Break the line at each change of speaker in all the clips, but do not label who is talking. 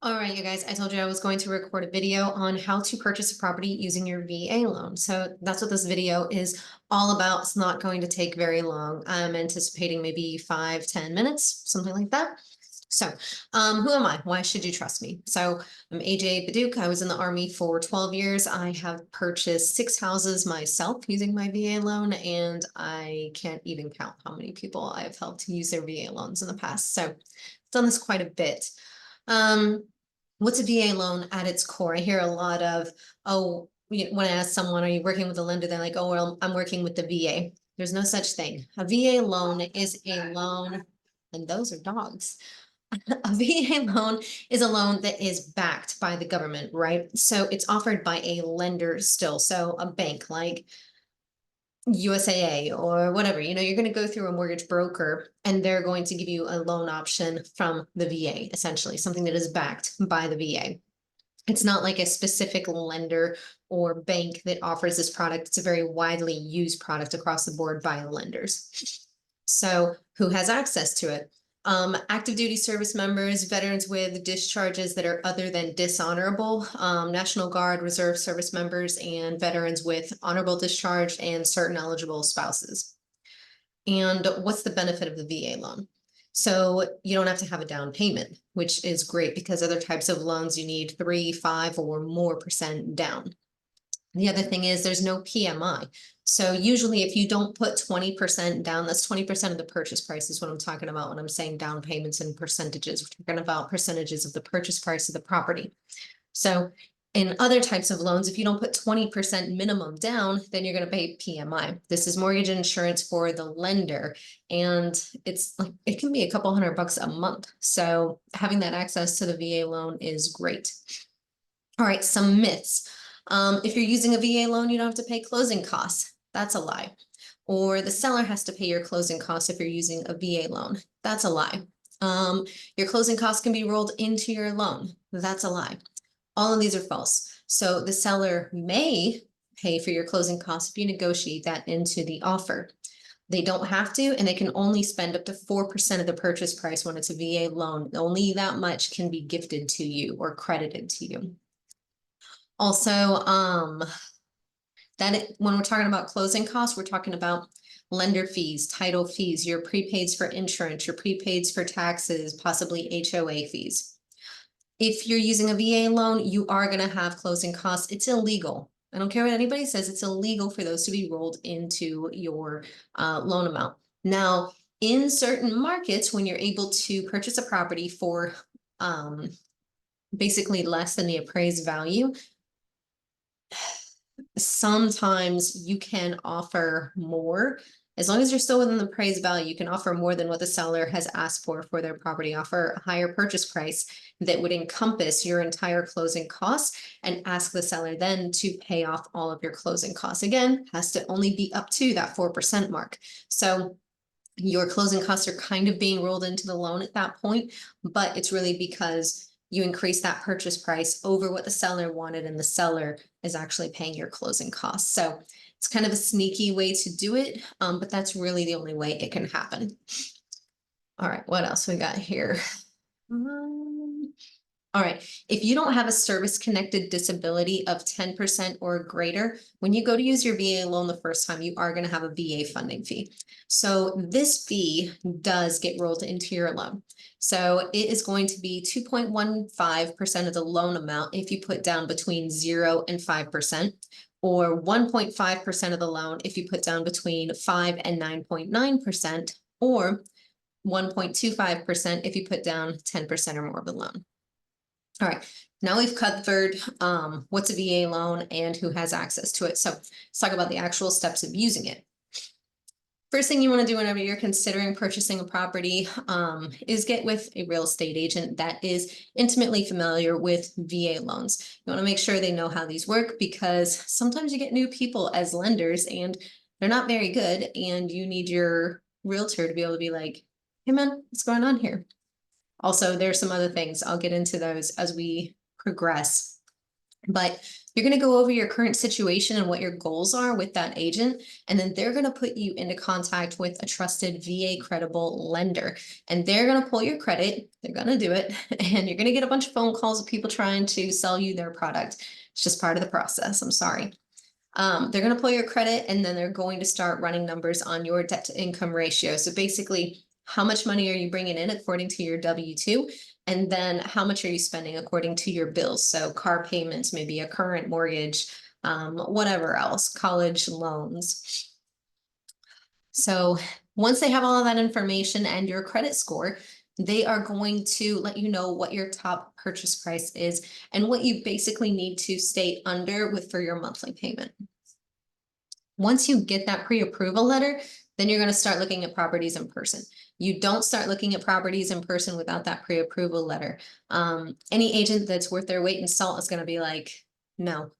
All right, you guys, I told you I was going to record a video on how to purchase a property using your VA loan. So that's what this video is all about. It's not going to take very long. I'm anticipating maybe 5-10 minutes, something like that. So, who am I? Why should you trust me? So I'm AJ Baduke. I was in the Army for 12 years. I have purchased 6 houses myself using my VA loan, and I can't even count how many people I've helped use their VA loans in the past. So I've done this quite a bit. Um, What's a VA loan at its core? I hear a lot of, oh, when I ask someone, are you working with a lender? They're like, oh, well, I'm working with the VA. There's no such thing. A VA loan is a loan, and those are dogs. A VA loan is a loan that is backed by the government, right? So it's offered by a lender still. So a bank like USAA or whatever, you're going to go through a mortgage broker and they're going to give you a loan option from the VA, essentially, something that is backed by the VA. It's not like a specific lender or bank that offers this product. It's a very widely used product across the board by lenders. So who has access to it? Active duty service members, veterans with discharges that are other than dishonorable, National Guard, Reserve service members, and veterans with honorable discharge and certain eligible spouses. And what's the benefit of the VA loan? So you don't have to have a down payment, which is great because other types of loans you need 3, 5, or more % down. The other thing is there's no PMI. So usually if you don't put 20% down, that's 20% of the purchase price is what I'm talking about when I'm saying down payments and percentages. We're talking about percentages of the purchase price of the property. So in other types of loans, if you don't put 20% minimum down, then you're going to pay PMI. This is mortgage insurance for the lender, and it's like it can be a couple $100 a month. So having that access to the VA loan is great. All right, some myths. If you're using a VA loan, you don't have to pay closing costs. That's a lie. Or the seller has to pay your closing costs if you're using a VA loan. That's a lie. Your closing costs can be rolled into your loan. That's a lie. All of these are false. So the seller may pay for your closing costs if you negotiate that into the offer. They don't have to, and they can only spend up to 4% of the purchase price when it's a VA loan. Only that much can be gifted to you or credited to you. Also, when we're talking about closing costs, we're talking about lender fees, title fees, your prepaids for insurance, your prepaids for taxes, possibly HOA fees. If you're using a VA loan, you are going to have closing costs. It's illegal. I don't care what anybody says. It's illegal for those to be rolled into your loan amount. Now, in certain markets, when you're able to purchase a property for basically less than the appraised value, sometimes you can offer more. As long as you're still within the appraised value, you can offer more than what the seller has asked for their property, offer a higher purchase price that would encompass your entire closing costs, and ask the seller then to pay off all of your closing costs. Again, has to only be up to that 4% mark. So your closing costs are kind of being rolled into the loan at that point, but it's really because you increase that purchase price over what the seller wanted, and the seller is actually paying your closing costs. So it's kind of a sneaky way to do it, but that's really the only way it can happen. All right, what else we got here? All right, if you don't have a service-connected disability of 10% or greater, when you go to use your VA loan the first time, you are going to have a VA funding fee. So this fee does get rolled into your loan. So it is going to be 2.15% of the loan amount if you put down between 0 and 5%, or 1.5% of the loan if you put down between 5 and 9.9%, or 1.25% if you put down 10% or more of the loan. All right, now we've covered what's a VA loan and who has access to it. So let's talk about the actual steps of using it. First thing you want to do whenever you're considering purchasing a property is get with a real estate agent that is intimately familiar with VA loans. You want to make sure they know how these work, because sometimes you get new people as lenders and they're not very good, and you need your realtor to be able to be like, hey man, what's going on here? Also, there's some other things. I'll get into those as we progress. But you're going to go over your current situation and what your goals are with that agent, and then they're going to put you into contact with a trusted VA credible lender, and they're going to pull your credit. They're going to do it, and you're going to get a bunch of phone calls of people trying to sell you their product. It's just part of the process. I'm sorry. They're going to pull your credit, and then they're going to start running numbers on your debt to income ratio. So basically, how much money are you bringing in according to your W-2? And then how much are you spending according to your bills? So car payments, maybe a current mortgage, whatever else, college loans. So once they have all of that information and your credit score, they are going to let you know what your top purchase price is and what you basically need to stay under with for your monthly payment. Once you get that pre-approval letter, then you're going to start looking at properties in person. You don't start looking at properties in person without that pre-approval letter. Any agent that's worth their weight in salt is going to be like, no,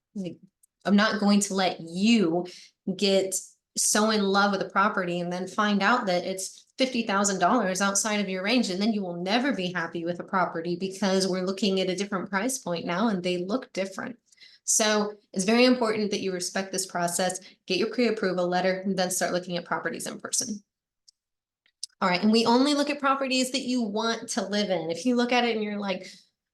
I'm not going to let you get so in love with a property and then find out that it's $50,000 outside of your range, and then you will never be happy with a property because we're looking at a different price point now and they look different. So it's very important that you respect this process, get your pre-approval letter, and then start looking at properties in person. All right, and we only look at properties that you want to live in. If you look at it and you're like,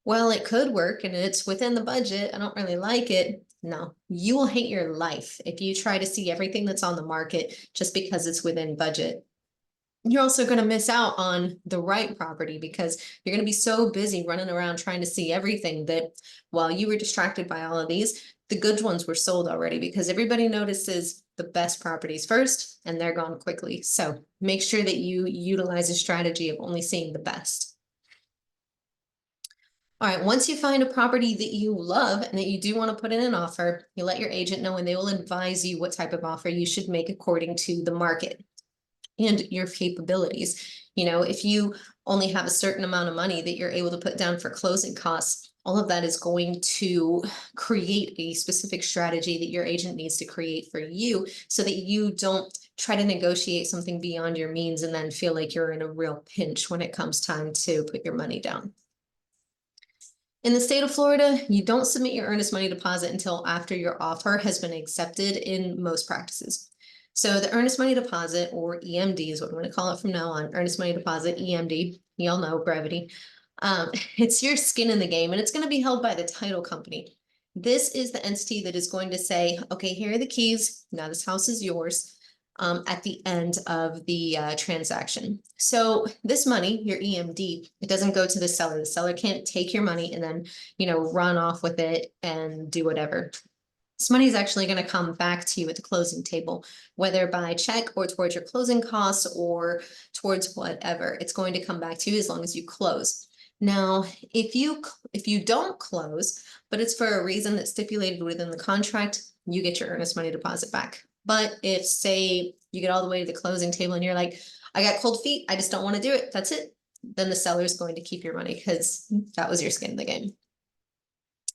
well, it could work and it's within the budget, I don't really like it. No, you will hate your life if you try to see everything that's on the market just because it's within budget. You're also going to miss out on the right property because you're going to be so busy running around trying to see everything that while you were distracted by all of these, the good ones were sold already because everybody notices the best properties first and they're gone quickly. So make sure that you utilize a strategy of only seeing the best. All right, once you find a property that you love and that you do want to put in an offer, you let your agent know and they will advise you what type of offer you should make according to the market and your capabilities. You know, if you only have a certain amount of money that you're able to put down for closing costs, all of that is going to create a specific strategy that your agent needs to create for you so that you don't try to negotiate something beyond your means and then feel like you're in a real pinch when it comes time to put your money down. In the state of Florida, you don't submit your earnest money deposit until after your offer has been accepted in most practices. So the earnest money deposit, or EMD, is what I'm going to call it from now on. Earnest money deposit, EMD, you all know, brevity. It's your skin in the game, and it's going to be held by the title company. This is the entity that is going to say, okay, here are the keys. Now this house is yours. At the end of the transaction. So this money, your EMD, it doesn't go to the seller. The seller can't take your money and then, you know, run off with it and do whatever. This money is actually going to come back to you at the closing table, whether by check or towards your closing costs or towards whatever. It's going to come back to you as long as you close. Now, if you don't close, but it's for a reason that's stipulated within the contract, you get your earnest money deposit back. But if, say, you get all the way to the closing table and you're like, I got cold feet, I just don't want to do it, that's it, then the seller is going to keep your money because that was your skin in the game.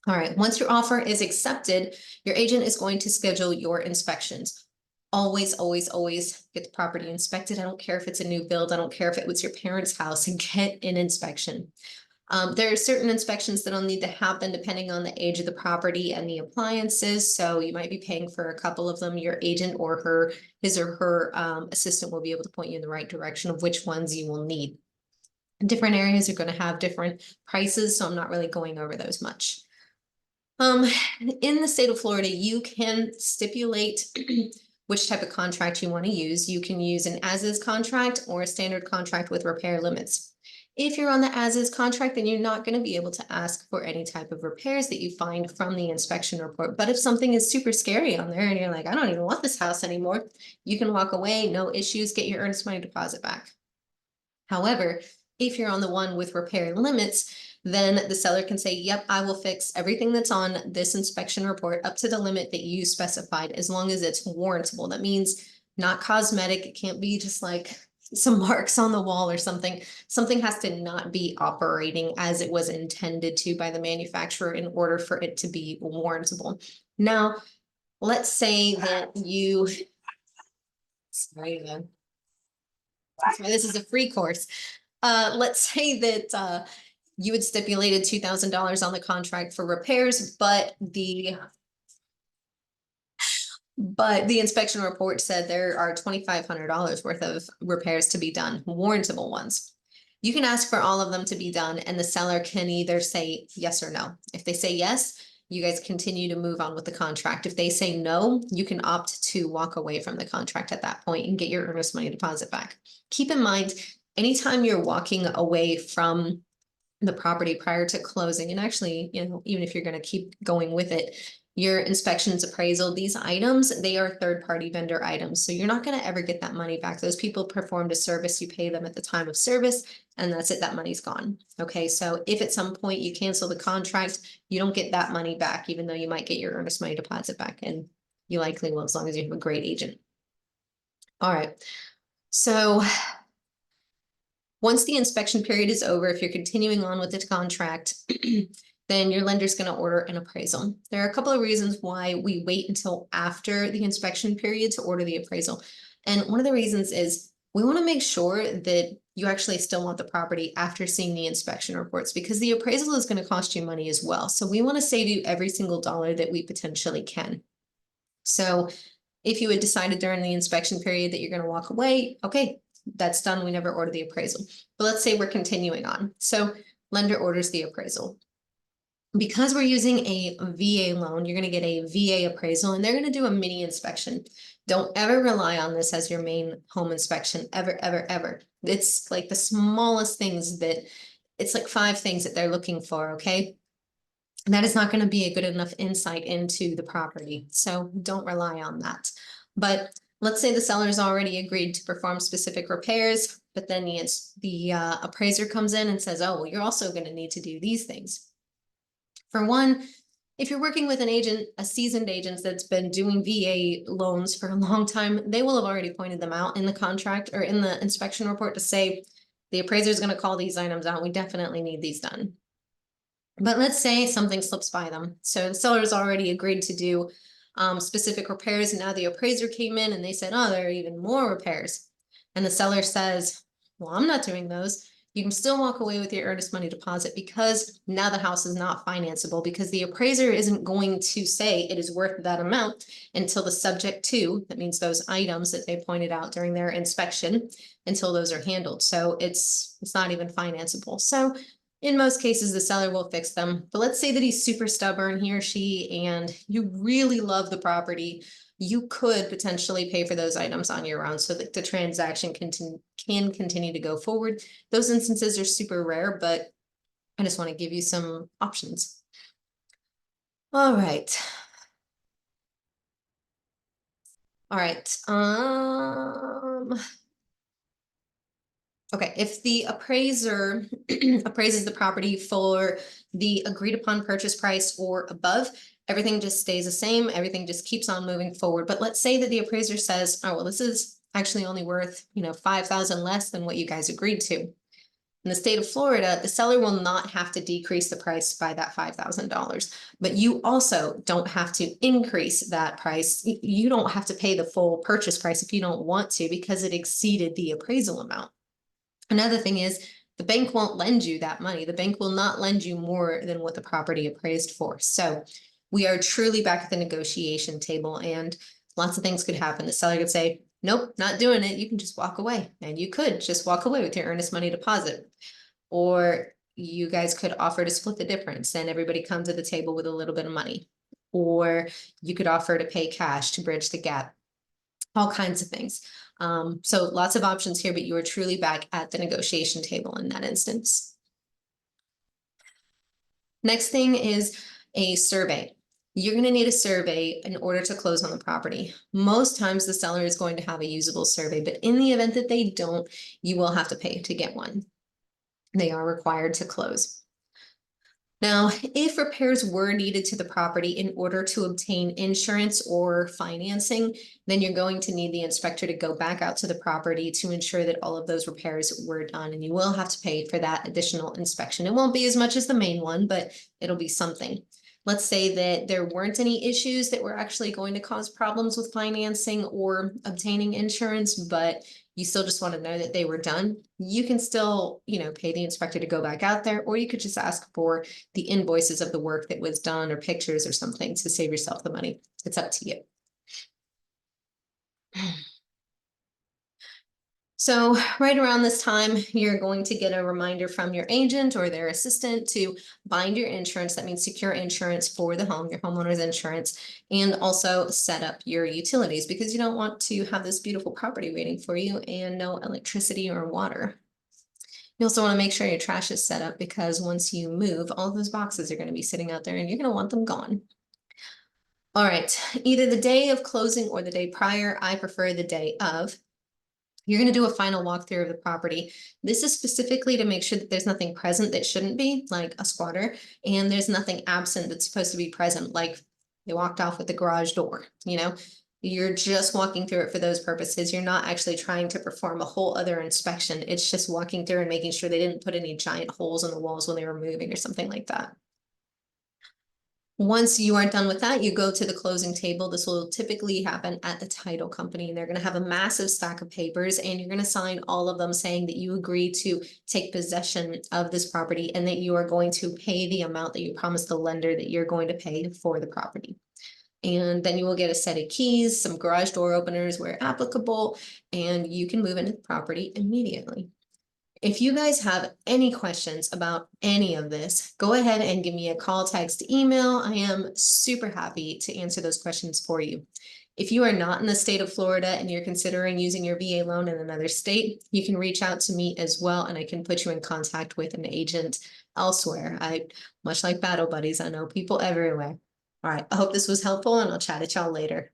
All right, once your offer is accepted, your agent is going to schedule your inspections. Always, always, always get the property inspected. I don't care if it's a new build. I don't care if it was your parents' house, and get an inspection. There are certain inspections that'll need to happen depending on the age of the property and the appliances. So you might be paying for a couple of them. Your agent or his or her assistant will be able to point you in the right direction of which ones you will need. Different areas are going to have different prices, so I'm not really going over those much. In the state of Florida, you can stipulate which type of contract you want to use. You can use an as-is contract or a standard contract with repair limits. If you're on the as-is contract, then you're not going to be able to ask for any type of repairs that you find from the inspection report. But if something is super scary on there and you're like, I don't even want this house anymore, you can walk away, no issues, get your earnest money deposit back. However, if you're on the one with repair limits, then the seller can say, yep, I will fix everything that's on this inspection report up to the limit that you specified, as long as it's warrantable. That means not cosmetic. It can't be just like some marks on the wall or something. Something has to not be operating as it was intended to by the manufacturer in order for it to be warrantable. Now, let's say that you, sorry, this is a free course. Let's say that you had stipulated $2,000 on the contract for repairs, but the inspection report said there are $2,500 worth of repairs to be done, warrantable ones. You can ask for all of them to be done, and the seller can either say yes or no. If they say yes, you guys continue to move on with the contract. If they say no, you can opt to walk away from the contract at that point and get your earnest money deposit back. Keep in mind, anytime you're walking away from the property prior to closing, and actually, even if you're going to keep going with it, your inspections, appraisal, these items, they are third-party vendor items. So you're not going to ever get that money back. Those people performed a service, you pay them at the time of service, and that's it, that money's gone. Okay, so if at some point you cancel the contract, you don't get that money back, even though you might get your earnest money deposit back, and you likely will as long as you have a great agent. All right, so once the inspection period is over, if you're continuing on with the contract, then your lender's going to order an appraisal. There are a couple of reasons why we wait until after the inspection period to order the appraisal. And one of the reasons is we want to make sure that you actually still want the property after seeing the inspection reports, because the appraisal is going to cost you money as well. So we want to save you every single dollar that we potentially can. So if you had decided during the inspection period that you're going to walk away, okay, that's done. We never order the appraisal. But let's say we're continuing on. So lender orders the appraisal. Because we're using a VA loan, you're going to get a VA appraisal, and they're going to do a mini inspection. Don't ever rely on this as your main home inspection, ever, ever, ever. It's like the smallest things it's like 5 things that they're looking for, okay? And that is not going to be a good enough insight into the property. So don't rely on that. But let's say the seller's already agreed to perform specific repairs, but then the appraiser comes in and says, oh, well, you're also going to need to do these things. For one, if you're working with an agent, a seasoned agent that's been doing VA loans for a long time, they will have already pointed them out in the contract or in the inspection report to say, the appraiser is going to call these items out. We definitely need these done. But let's say something slips by them. So the seller's already agreed to do specific repairs, and now the appraiser came in and they said, oh, there are even more repairs. And the seller says, well, I'm not doing those. You can still walk away with your earnest money deposit, because now the house is not financeable, because the appraiser isn't going to say it is worth that amount until the subject to, that means those items that they pointed out during their inspection, until those are handled. So it's not even financeable. So in most cases, the seller will fix them. But let's say that he's super stubborn, he or she, and you really love the property. You could potentially pay for those items on your own so that the transaction can continue to go forward. Those instances are super rare, but I just want to give you some options. All right. All right. Okay, if the appraiser appraises the property for the agreed upon purchase price or above, everything just stays the same. Everything just keeps on moving forward. But let's say that the appraiser says, oh, well, this is actually only worth, $5,000 less than what you guys agreed to. In the state of Florida, the seller will not have to decrease the price by that $5,000, but you also don't have to increase that price. You don't have to pay the full purchase price if you don't want to, because it exceeded the appraisal amount. Another thing is, the bank won't lend you that money. The bank will not lend you more than what the property appraised for. So we are truly back at the negotiation table, and lots of things could happen. The seller could say, nope, not doing it. You can just walk away. And you could just walk away with your earnest money deposit. Or you guys could offer to split the difference and everybody come to the table with a little bit of money. Or you could offer to pay cash to bridge the gap. All kinds of things. So lots of options here, but you are truly back at the negotiation table in that instance. Next thing is a survey. You're going to need a survey in order to close on the property. Most times the seller is going to have a usable survey, but in the event that they don't, you will have to pay to get one. They are required to close. Now, if repairs were needed to the property in order to obtain insurance or financing, then you're going to need the inspector to go back out to the property to ensure that all of those repairs were done, and you will have to pay for that additional inspection. It won't be as much as the main one, but it'll be something. let's say that there weren't any issues that were actually going to cause problems with financing or obtaining insurance, but you still just want to know that they were done, you can still, pay the inspector to go back out there, or you could just ask for the invoices of the work that was done or pictures or something to save yourself the money. It's up to you. So right around this time, you're going to get a reminder from your agent or their assistant to bind your insurance. That means secure insurance for the home, your homeowner's insurance, and also set up your utilities, because you don't want to have this beautiful property waiting for you and no electricity or water. You also want to make sure your trash is set up, because once you move, all those boxes are going to be sitting out there and you're going to want them gone. All right, either the day of closing or the day prior. I prefer the day of. You're going to do a final walkthrough of the property. This is specifically to make sure that there's nothing present that shouldn't be, like a squatter, and there's nothing absent that's supposed to be present, like they walked off with the garage door, You're just walking through it for those purposes. You're not actually trying to perform a whole other inspection. It's just walking through and making sure they didn't put any giant holes in the walls when they were moving or something like that. Once you are done with that, you go to the closing table. This will typically happen at the title company, and they're going to have a massive stack of papers, and you're going to sign all of them saying that you agree to take possession of this property and that you are going to pay the amount that you promised the lender that you're going to pay for the property. And then you will get a set of keys, some garage door openers where applicable, and you can move into the property immediately. If you guys have any questions about any of this, go ahead and give me a call, text, email. I am super happy to answer those questions for you. If you are not in the state of Florida and you're considering using your VA loan in another state, you can reach out to me as well, and I can put you in contact with an agent elsewhere. Much like Battle Buddies, I know people everywhere. All right, I hope this was helpful, and I'll chat at y'all later.